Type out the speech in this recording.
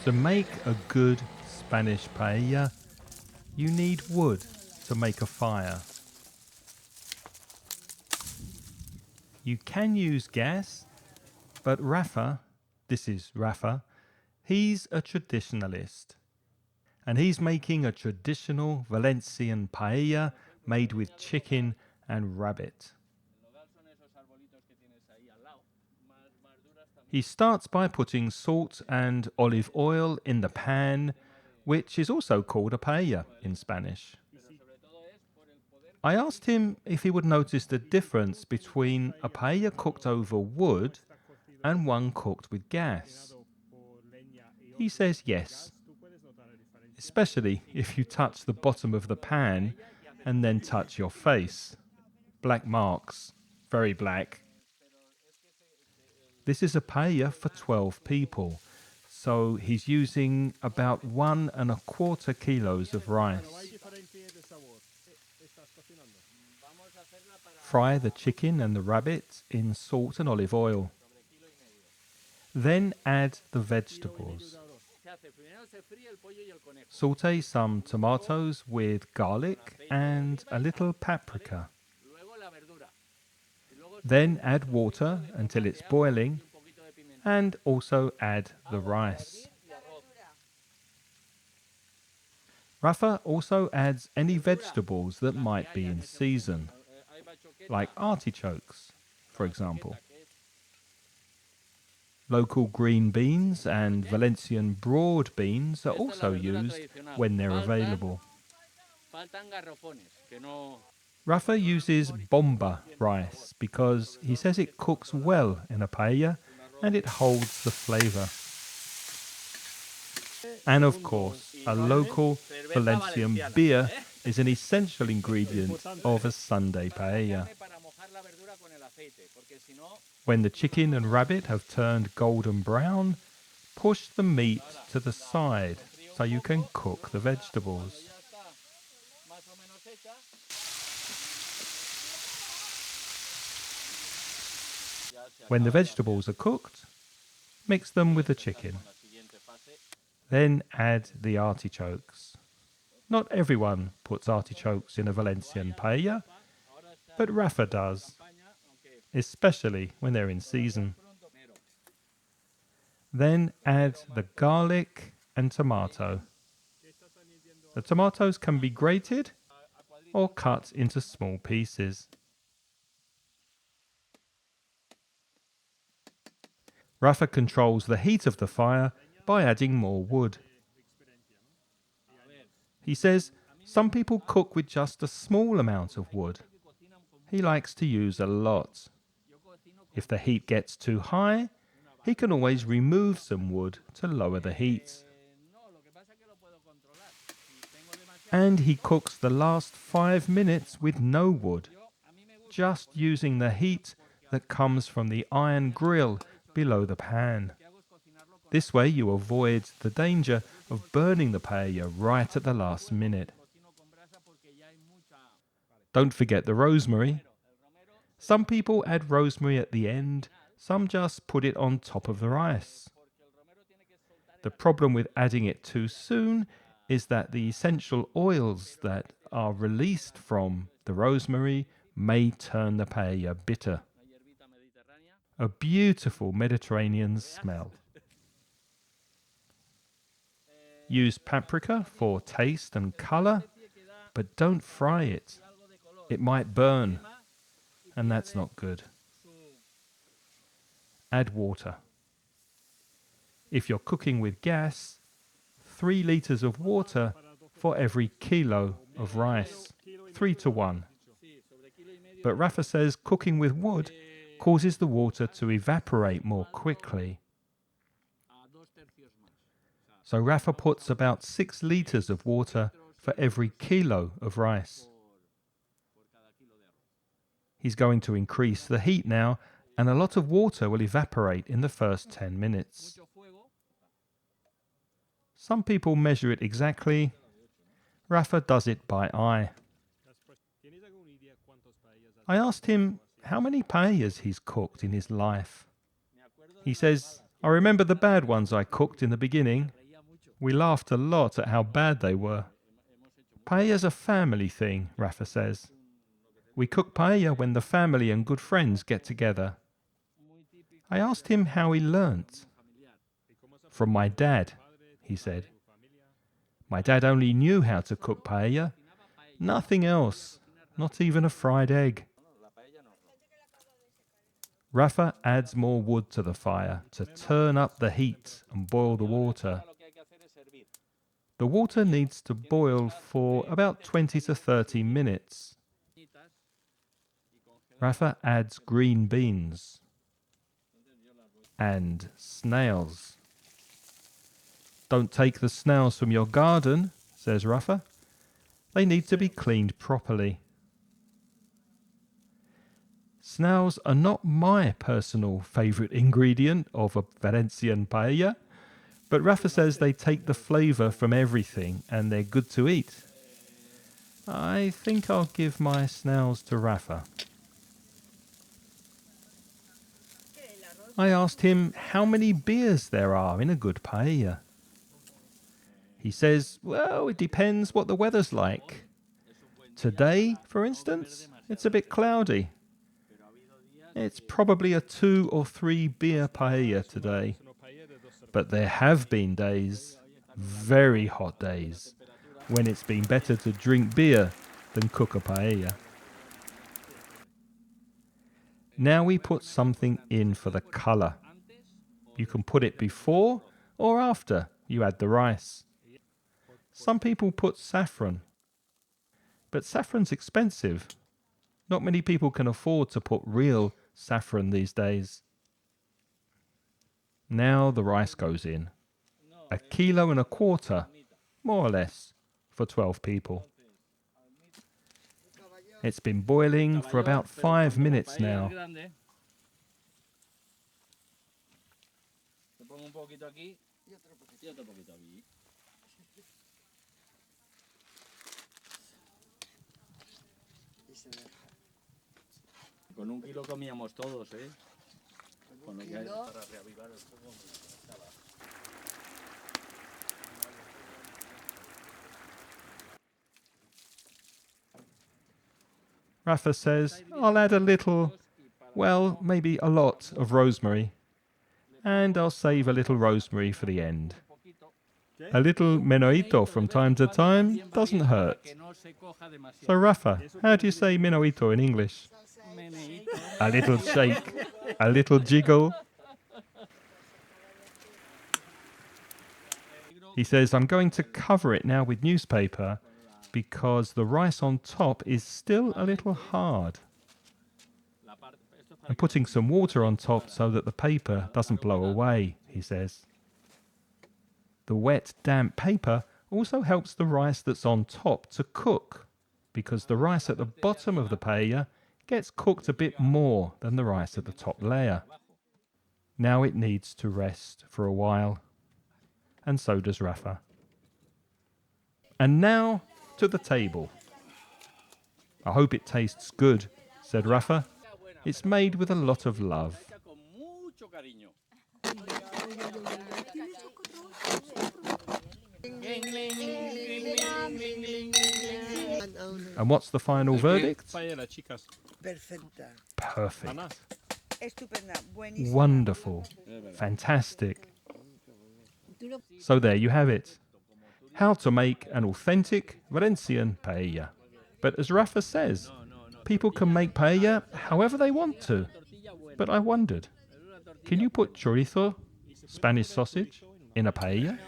To make a good Spanish paella, you need wood to make a fire. You can use gas, but Rafa, this is Rafa, he's a traditionalist. And he's making a traditional Valencian paella made with chicken and rabbit. He starts by putting salt and olive oil in the pan, which is also called a paella in Spanish. I asked him if he would notice the difference between a paella cooked over wood and one cooked with gas. He says yes, especially if you touch the bottom of the pan and then touch your face. Black marks, very black. This is a paella for 12 people, so he's using about 1¼ kilos of rice. Fry the chicken and the rabbit in salt and olive oil. Then add the vegetables. Saute some tomatoes with garlic and a little paprika. Then add water until it's boiling and also add the rice. Rafa also adds any vegetables that might be in season, like artichokes, for example. Local green beans and Valencian broad beans are also used when they're available. Rafa uses bomba rice because he says it cooks well in a paella and it holds the flavour. And of course, a local Valencian beer is an essential ingredient of a Sunday paella. When the chicken and rabbit have turned golden brown, push the meat to the side so you can cook the vegetables. When the vegetables are cooked, mix them with the chicken. Then add the artichokes. Not everyone puts artichokes in a Valencian paella, but Rafa does, especially when they're in season. Then add the garlic and tomato. The tomatoes can be grated or cut into small pieces. Rafa controls the heat of the fire by adding more wood. He says some people cook with just a small amount of wood. He likes to use a lot. If the heat gets too high, he can always remove some wood to lower the heat. And he cooks the last 5 minutes with no wood, just using the heat that comes from the iron grill below the pan. This way you avoid the danger of burning the paella right at the last minute. Don't forget the rosemary. Some people add rosemary at the end, some just put it on top of the rice. The problem with adding it too soon is that the essential oils that are released from the rosemary may turn the paella bitter. A beautiful Mediterranean smell. Use paprika for taste and colour, but don't fry it. It might burn, and that's not good. Add water. If you're cooking with gas, 3 litres of water for every kilo of rice, 3 to 1. But Rafa says cooking with wood causes the water to evaporate more quickly. So Rafa puts about 6 litres of water for every kilo of rice. He's going to increase the heat now, and a lot of water will evaporate in the first 10 minutes. Some people measure it exactly. Rafa does it by eye. I asked him how many paellas he's cooked in his life. He says, I remember the bad ones I cooked in the beginning, We laughed a lot at how bad they were. Paella's a family thing, Rafa says. We cook paella when the family and good friends get together. I asked him how he learnt. From my dad, he said. My dad only knew how to cook paella. Nothing else, not even a fried egg. Rafa adds more wood to the fire to turn up the heat and boil the water. The water needs to boil for about 20 to 30 minutes. Rafa adds green beans and snails. Don't take the snails from your garden, says Rafa. They need to be cleaned properly. Snails are not my personal favourite ingredient of a Valencian paella, but Rafa says they take the flavour from everything and they're good to eat. I think I'll give my snails to Rafa. I asked him how many beers there are in a good paella. He says, well, it depends what the weather's like. Today, for instance, it's a bit cloudy. It's probably a 2 or 3 beer paella today. But there have been days, very hot days, when it's been better to drink beer than cook a paella. Now we put something in for the colour. You can put it before or after you add the rice. Some people put saffron, but saffron's expensive. Not many people can afford to put real saffron these days. Now the rice goes in. 1.25 kilos, more or less, for 12 people. It's been boiling for about 5 minutes now. Con 1 kilo comíamos todos, ¿eh? Con lo que hay para reavivar el fuego. Rafa says, I'll add a little, well, maybe a lot of rosemary. And I'll save a little rosemary for the end. A little menuito from time to time doesn't hurt. So Rafa, how do you say menuito in English? A little shake, a little jiggle. He says, I'm going to cover it now with newspaper because the rice on top is still a little hard. I'm putting some water on top so that the paper doesn't blow away, he says. The wet, damp paper also helps the rice that's on top to cook, because the rice at the bottom of the paella gets cooked a bit more than the rice at the top layer. Now it needs to rest for a while, and so does Rafa. And now to the table. I hope it tastes good, said Rafa. It's made with a lot of love. And what's the final verdict? Perfect. Wonderful. Fantastic. So there you have it. How to make an authentic Valencian paella. But as Rafa says, people can make paella however they want to. But I wondered, can you put chorizo, Spanish sausage, in a paella?